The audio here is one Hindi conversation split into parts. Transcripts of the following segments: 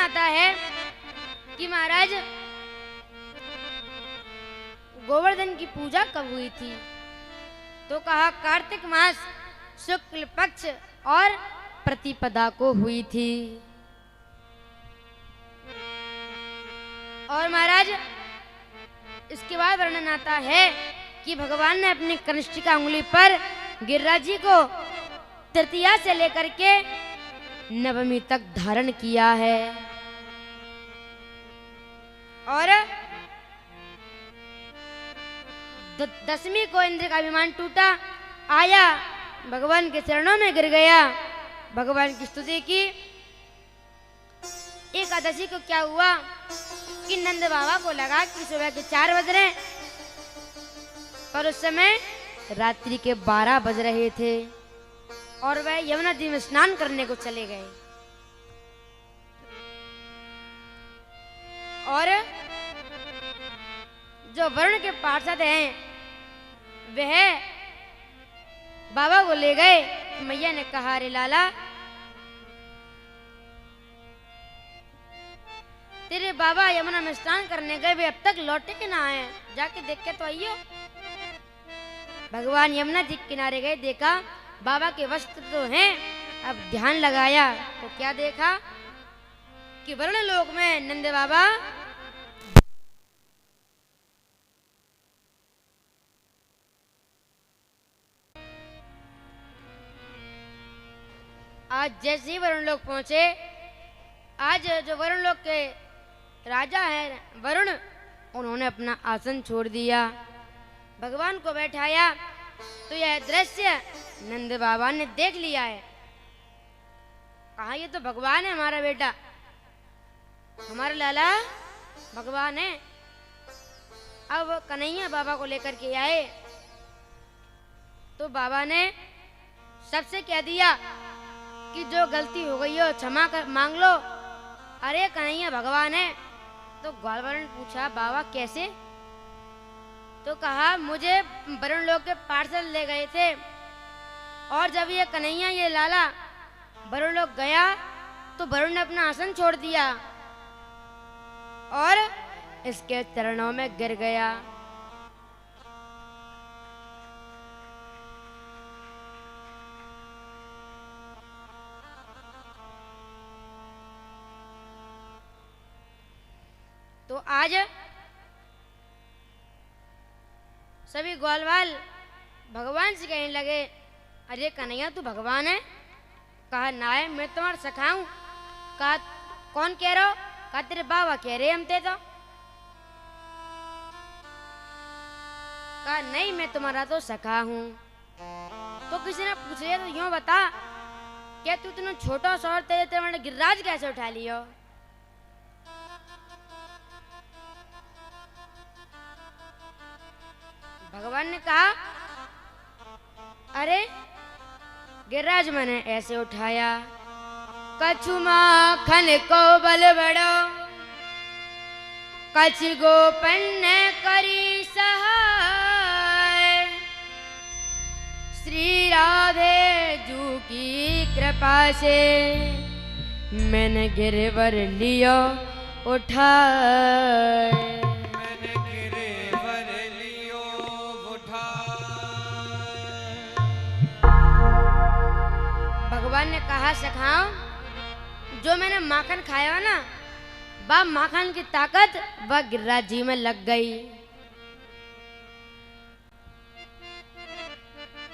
आता है कि महाराज गोवर्धन की पूजा कब हुई थी? तो कहा कार्तिक मास शुक्ल पक्ष और प्रतिपदा को हुई थी। और महाराज इसके बाद वर्णन आता है कि भगवान ने अपनी कनिष्ठिका उंगली पर गिरिराज जी को तृतीया से लेकर के नवमी तक धारण किया है। और दसवीं को इंद्र का अभिमान टूटा, आया भगवान के चरणों में गिर गया, भगवान की स्तुति की। एकादशी को क्या हुआ कि नंद बाबा को लगा कि सुबह के 4 बज रहे, पर उस समय रात्रि के 12 बज रहे थे और वह यमुना नदी में स्नान करने को चले गए। और जो वरुण के पार्षद हैं वह बाबा को ले गए। मैया ने कहा, रे लाला तेरे बाबा यमुना में स्नान करने गए, वे अब तक लौटे के ना आए, जाके देख के तो आइयो। भगवान यमुना जी के किनारे गए, देखा बाबा के वस्त्र तो हैं। अब ध्यान लगाया तो क्या देखा कि वरुण लोक में नंद बाबा आज जैसे ही वरुण लोक पहुंचे, आज जो वरुण लोक के राजा हैं वरुण, उन्होंने अपना आसन छोड़ दिया, भगवान को बैठाया। तो यह दृश्य नंद बाबा ने देख लिया है। कहा ये तो भगवान है, हमारा बेटा, हमारा लाला भगवान है। अब कन्हैया बाबा को लेकर के आए तो बाबा ने सबसे कह दिया कि जो गलती हो गई हो क्षमा कर मांग लो। अरे कन्हैया भगवान है। तो ग्वालवाल ने पूछा, बाबा कैसे? तो कहा, मुझे वरुण लोक के पार्षद ले गए थे और जब ये कन्हैया ये लाला वरुण लोक गया तो वरुण ने अपना आसन छोड़ दिया और इसके चरणों में गिर गया। तो आज सभी ग्वालवाल भगवान से कहने लगे, अरे कन्हैया तू भगवान है? कहा, ना है, मैं तुम्हारा सखा हूं। कहा, कौन कह रहा हो? कहा, तेरे बाबा कह रहे हम थे। तो कहा, नहीं मैं तुम्हारा तो सखा हूं। तो किसी ने पूछ लिया तो यूं बता, क्या तू इतना छोटा सा और तेरे गिरिराज कैसे उठा लियो? भगवान ने कहा, अरे गिरिराज मैंने ऐसे उठाया, कछु माखन को बल बड़ो, कछ गोपन करी सहाय, श्री राधे जू की कृपा से मैंने गिरवर लियो उठाए। भगवान ने कहा, सखाओ जो मैंने माखन खाया ना, वह माखन की ताकत वह गिरिराज जी में लग गई।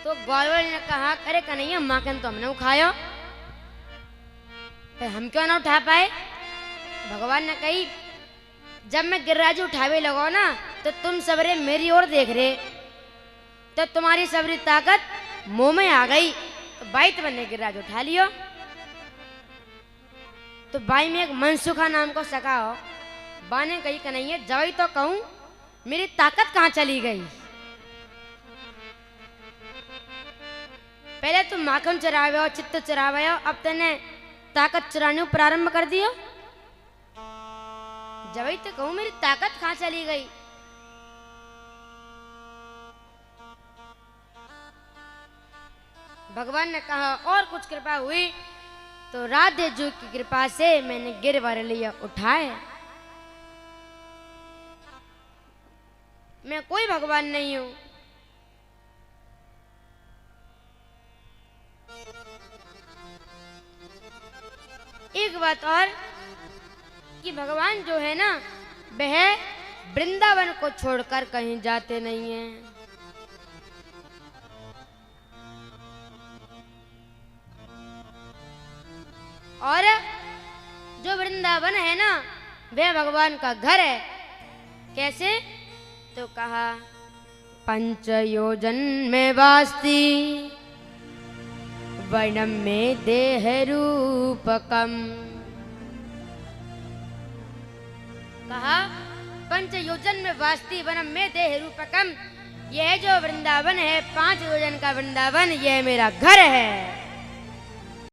तो ग्वालवाल ने कहा, अरे कन्हैया माखन तो हमने खाया, हम क्यों ना उठा पाए? भगवान ने कही, जब मैं गिरिराज उठावे लगो ना तो तुम सबरे मेरी ओर देख रहे, तो तुम्हारी सबरी ताकत मुंह में आ गई, तो बाई तुमने गिरिराज उठा लियो। तो बाई में एक मनसुखा नाम को सखा हो, बा ने कही, कन्हैया जवाई तो कहूं, मेरी ताकत कहां चली गई? पहले तुम माखन चरावे हो, चित्त चरावे हो, अब तने ताकत चराने प्रारंभ कर दियो। जवाई तो कहूं, मेरी ताकत कहां चली गई? भगवान ने कहा, और कुछ कृपा हुई तो राधे जी की कृपा से मैंने गिरवर लिया उठाए। मैं कोई भगवान नहीं हूं। एक बात और कि भगवान जो है ना, वह वृंदावन को छोड़कर कहीं जाते नहीं हैं। और जो वृंदावन है ना, वह भगवान का घर है। कैसे? तो कहा, पंच योजन में वास्ती वनम में देह रूपकम। कहा, पंच योजन में वास्ती वनम में देह रूपकम। यह जो वृंदावन है, 5 योजन का वृंदावन, यह मेरा घर है।